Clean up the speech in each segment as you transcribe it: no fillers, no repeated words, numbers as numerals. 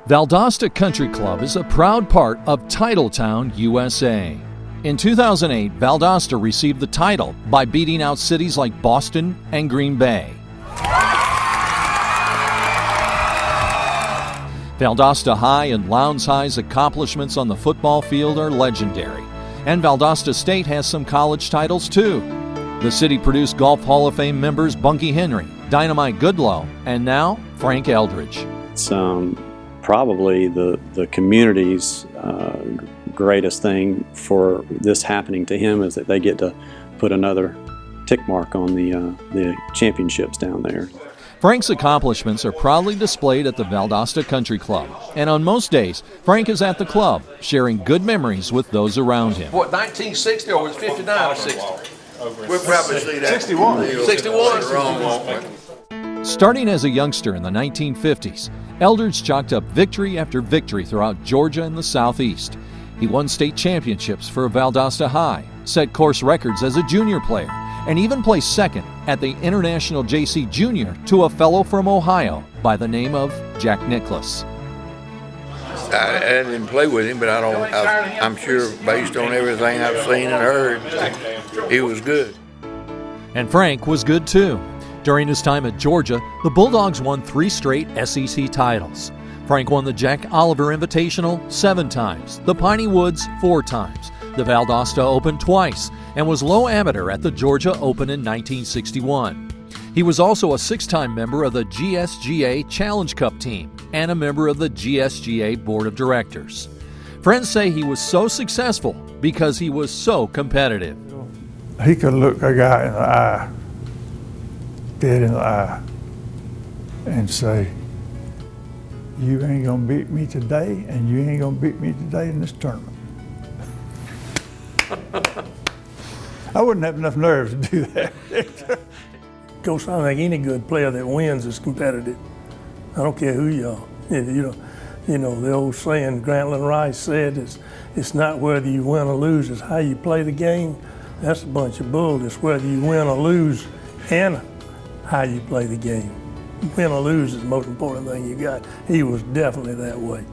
Valdosta Country Club is a proud part of Titletown, USA. In 2008, Valdosta received the title by beating out cities like Boston and Green Bay. Valdosta High and Lowndes High's accomplishments on the football field are legendary, and Valdosta State has some college titles too. The city produced Golf Hall of Fame members Bunky Henry, Dynamite Goodlow, and now Frank Eldridge. It's probably the community's greatest thing for this happening to him is that they get to put another tick mark on the championships down there. Frank's accomplishments are proudly displayed at the Valdosta Country Club, and on most days, Frank is at the club, sharing good memories with those around him. What, 1960 or was it 59 or 60? We'll probably see that. 61. 61? Starting as a youngster in the 1950s, Eldridge chalked up victory after victory throughout Georgia and the Southeast. He won state championships for Valdosta High, set course records as a junior player, and even placed second at the International JC Junior to a fellow from Ohio by the name of Jack Nicklaus. I didn't play with him, but I'm sure based on everything I've seen and heard, he was good. And Frank was good too. During his time at Georgia, the Bulldogs won 3 straight SEC titles. Frank won the Jack Oliver Invitational 7 times, the Piney Woods 4 times, the Valdosta Open twice, and was low amateur at the Georgia Open in 1961. He was also a 6-time member of the GSGA Challenge Cup team and a member of the GSGA Board of Directors. Friends say he was so successful because he was so competitive. He could look a guy in the eye, dead in the eye, and say, "You ain't gonna beat me today, and you ain't gonna beat me today in this tournament." I wouldn't have enough nerves to do that. Of course, I think any good player that wins is competitive. I don't care who you are. You know the old saying Grantland Rice said, it's not whether you win or lose, it's how you play the game. That's a bunch of bull. It's whether you win or lose and how you play the game. Win or lose is the most important thing you got. He was definitely that way.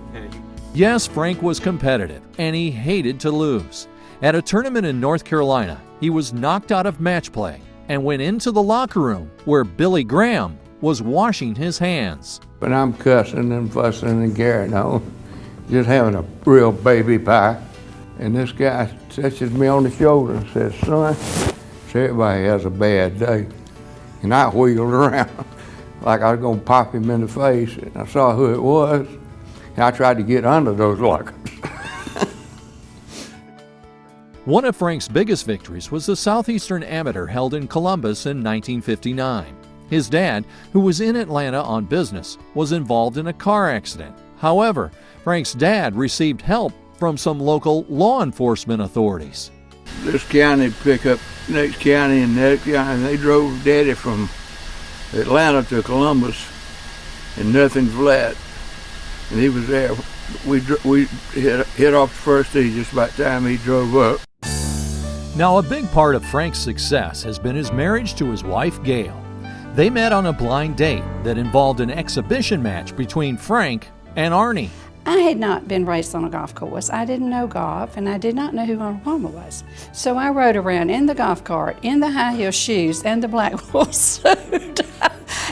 Yes, Frank was competitive, and he hated to lose. At a tournament in North Carolina, he was knocked out of match play and went into the locker room where Billy Graham was washing his hands. When I'm cussing and fussing and carrying on, just having a real baby pie, and this guy touches me on the shoulder and says, "Son, everybody has a bad day." And I wheeled around like I was gonna pop him in the face, and I saw who it was, and I tried to get under those lockers. One of Frank's biggest victories was the Southeastern Amateur held in Columbus in 1959. His dad, who was in Atlanta on business, was involved in a car accident. However, Frank's dad received help from some local law enforcement authorities. This county picked up next county and that county, and they drove Daddy from Atlanta to Columbus, and nothing flat. And he was there. We hit off the first tee just about the time he drove up. Now, a big part of Frank's success has been his marriage to his wife, Gail. They met on a blind date that involved an exhibition match between Frank and Arnie. I had not been raised on a golf course. I didn't know golf, and I did not know who Arnold Palmer was. So I rode around in the golf cart, in the high heel shoes, and the black wool suit.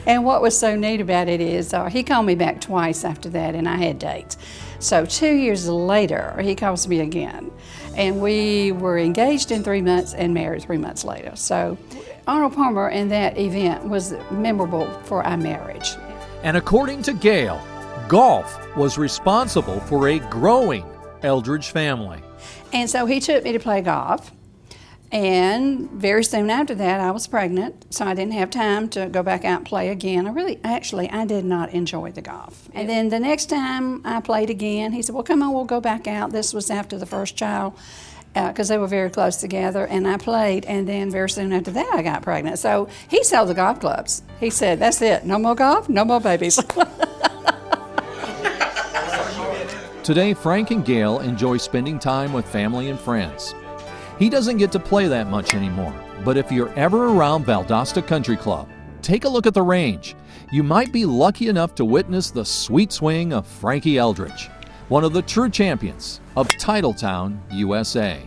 And what was so neat about it is he called me back twice after that, and I had dates. So 2 years later, he calls me again. And we were engaged in 3 months and married 3 months later. So Arnold Palmer and that event was memorable for our marriage. And according to Gail, golf was responsible for a growing Eldridge family. And so he took me to play golf. And very soon after that, I was pregnant, so I didn't have time to go back out and play again. I did not enjoy the golf. And then the next time I played again, he said, "Well, come on, we'll go back out." This was after the first child, because they were very close together, and I played, and then very soon after that, I got pregnant. So he sold the golf clubs. He said, "That's it, no more golf, no more babies." Today, Frank and Gail enjoy spending time with family and friends. He doesn't get to play that much anymore, but if you're ever around Valdosta Country Club, take a look at the range. you might be lucky enough to witness the sweet swing of Frankie Eldridge, one of the true champions of Titletown, USA.